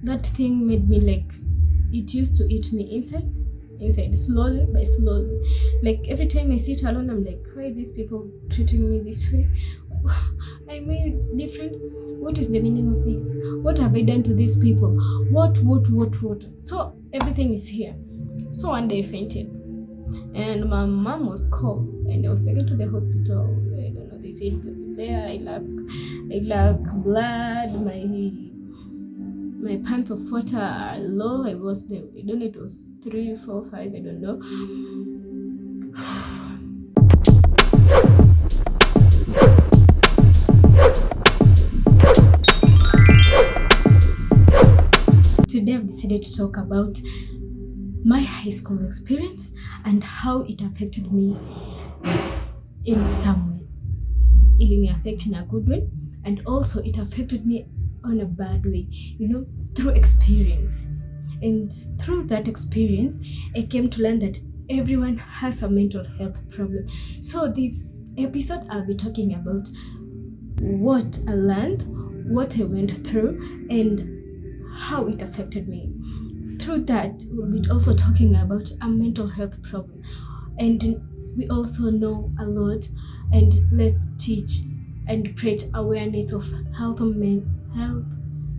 that thing made me like, it used to eat me inside, slowly by slowly. Like every time I sit alone, I'm like, why are these people treating me this way? Am I different? What is the meaning of this? What have I done to these people? What? So everything is here. So one day I fainted, and my mom was called, and I was taken to the hospital. I don't know. They said there I lack blood. My pants of water are low. I was there. I don't know. It was 3, 4, 5. I don't know. Today I've decided to talk about my high school experience and how it affected me in some way. It may affect in a good way, and also it affected me on a bad way, through experience. And through that experience, I came to learn that everyone has a mental health problem. So this episode, I'll be talking about what I learned, what I went through, and how it affected me. Through that, we'll be also talking about a mental health problem. And we also know a lot, and let's teach and create awareness of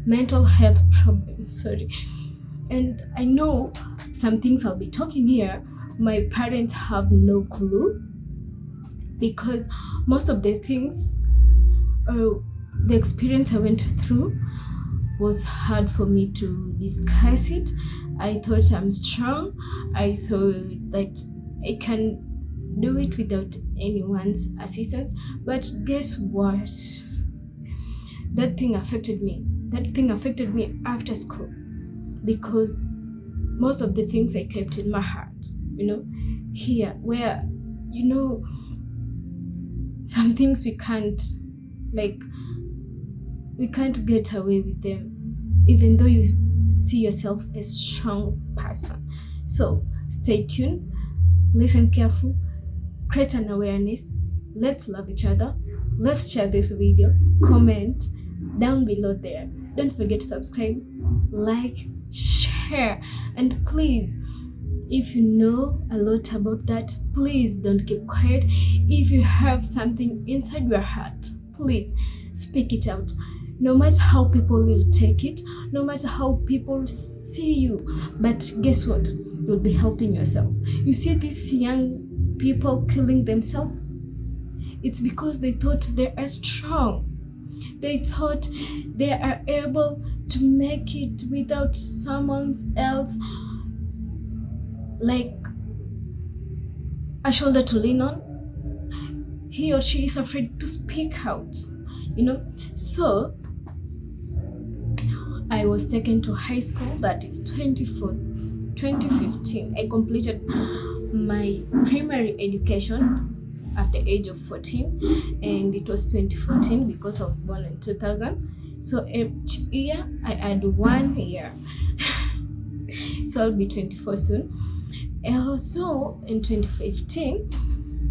mental health problems. Sorry. And I know some things I'll be talking here, my parents have no clue, because most of the things, the experience I went through was hard for me to discuss it. I thought I'm strong. I thought that I can do it without anyone's assistance. But guess what? That thing affected me. That thing affected me after school, because most of the things I kept in my heart, here, where, some things we can't get away with them, even though you see yourself as a strong person. So stay tuned, listen careful, create an awareness. Let's love each other. Let's share this video. Comment down below there. Don't forget to subscribe, like, share, and please, if you know a lot about that, please don't keep quiet. If you have something inside your heart, please speak it out. No matter how people will take it, no matter how people see you, but guess what? You'll be helping yourself. You see these young people killing themselves? It's because they thought they are strong. They thought they are able to make it without someone else, like a shoulder to lean on. He or she is afraid to speak out, So I was taken to high school, that is 2015. I completed my primary education at the age of 14, and it was 2014 because I was born in 2000. So each year I add 1 year. So I'll be 24 soon. Also in 2015,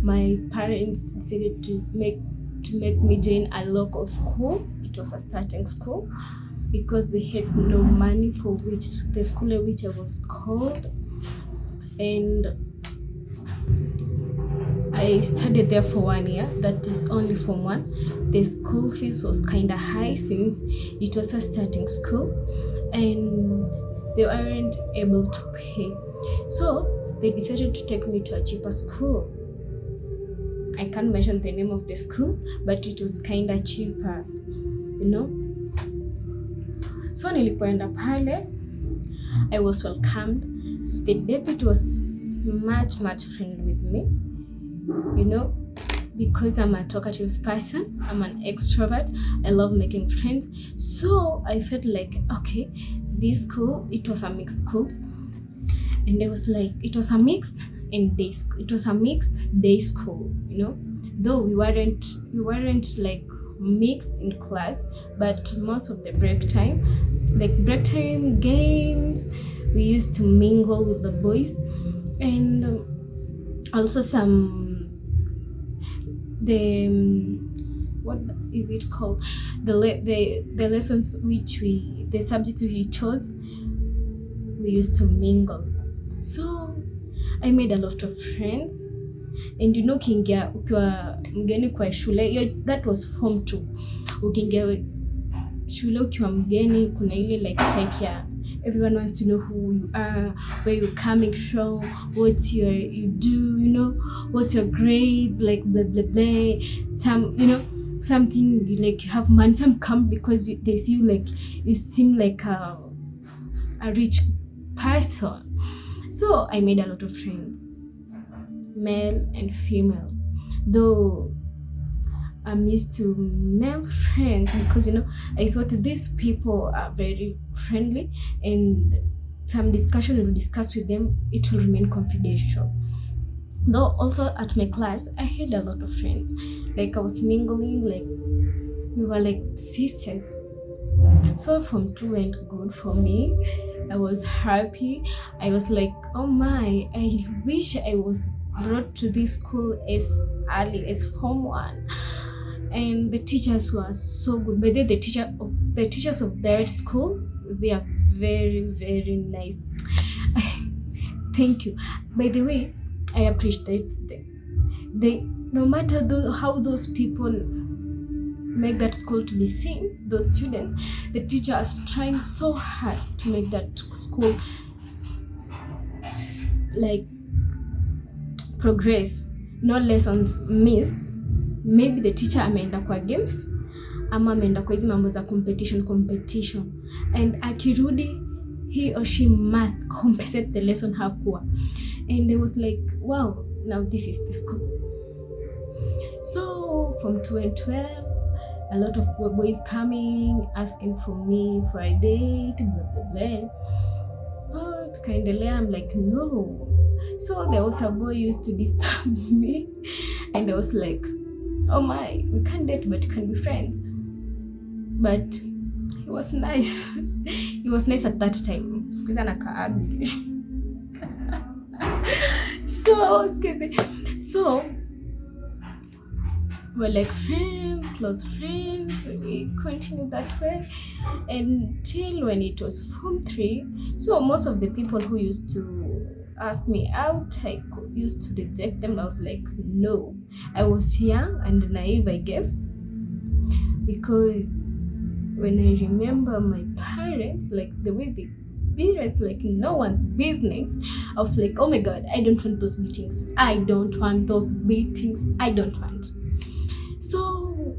my parents decided to make me join a local school. It was a starting school, because they had no money for the school in which I was called. And I studied there for 1 year, that is only Form 1. The school fees was kind of high since it was a starting school, and they weren't able to pay. So they decided to take me to a cheaper school. I can't mention the name of the school, but it was kind of cheaper, So nilipoenda pale, I was welcomed. The deputy was much friendly with me, because I'm a talkative person, I'm an extrovert, I love making friends. So I felt like, okay, this school, it was a mixed school, and it was a mixed day school, though we weren't like mixed in class, but most of the break time games, we used to mingle with the boys, and also is it called, the lessons the subjects we chose, we used to mingle. So I made a lot of friends, and ukiingia ukiwa mgeni kwa shule, that was form 2. Ukiingia shule ukiwa mgeni, kuna ile like psyche ya everyone wants to know who you are, where you're coming from, what you do, what's your grades, like blah blah blah. Some something like you have money, some come because they see you like you seem like a rich person. So I made a lot of friends, male and female, though I'm used to male friends because I thought these people are very friendly, and some discussion we'll discuss with them, it will remain confidential. Though also at my class I had a lot of friends, like I was mingling, like we were like sisters. So Form 2 went good for me. I was happy. I was like, oh my, I wish I was brought to this school as early as Form 1. And the teachers were so good. By the way, the teachers of that school, they are very, very nice. Thank you. By the way, I appreciate they no matter how those people make that school to be seen, those students, the teachers trying so hard to make that school like progress, no lessons missed. Maybe the teacher ameenda kwa games ama ameenda kwa hizi mambo za competition, and akirudi he or she must compensate the lesson hakuwa. And I was like, wow, now this is the school. So from 2012, a lot of boys coming asking for me for a date, blah blah blah. Oh, tukaendelea. I'm like, no. So there was a boy used to disturb me, and I was like, oh my, we can't date, but we can be friends. But he was nice. He was nice at that time. Sikuiza naka ugly. So we're like friends, close friends. We continued that way until when it was Form 3. So most of the people who used to ask me out, I used to reject them. I was like, no. I was young and naive, I guess, because when I remember my parents, like the way they did it, like no one's business, I was like, oh my God, I don't want those meetings. I don't want. So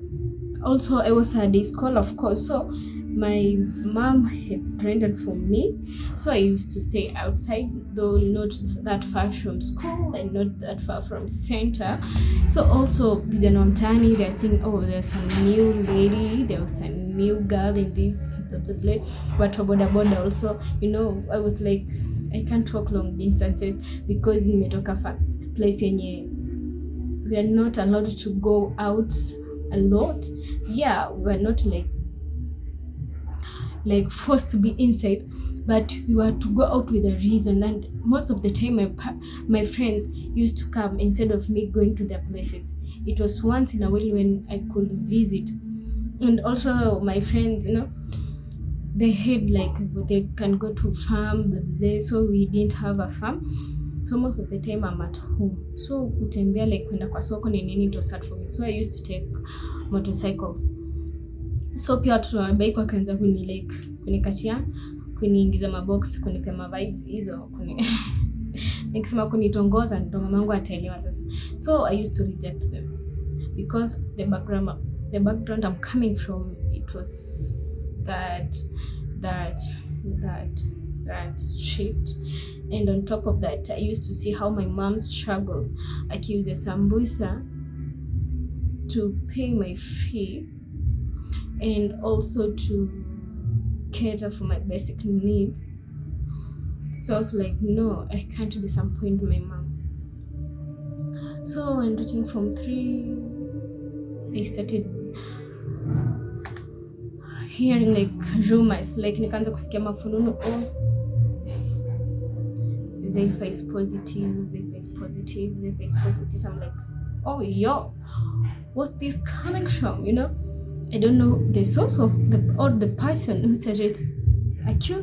also I was at a school, of course, so my mom had rented for me, so I used to stay outside, though not that far from school and not that far from center. So also vijana wa mtaani, they're saying, oh, there's a new lady, there was a new girl in this blah blah blah. But boda also, I was like, I can't walk long distances because nimetoka place yenye we are not allowed to go out a lot. Yeah, we're not like forced to be inside, but we were to go out with a reason. And most of the time my friends used to come instead of me going to their places. It was once in a while when I could visit. And also my friends, they had like they can go to farm, so we didn't have a farm, so most of the time I'm at home. So kutembea like kwenda kwa soko ni nini, it was hard for me, so I used to take motorcycles. So pia watu wa bike wakaanza kunikatia, kuniingiza mabox, kunipea ma vibes hizo, nikisema kunitongoza ndo mamangu ataelewa sasa. So I used to reject them because the background I'm coming from, it was that strict. And on top of that, I used to see how my mom struggles akiuza sambusa to pay my fee and also to cater for my basic needs. So I was like, no, I can't disappoint my mom. So when reaching Form 3, I started hearing like rumors, like nikaanza kusikia mafununu, oh, Zephyr is positive. I'm like, oh yo, what's this coming from, I don't know the source of the or the person who suggests accuse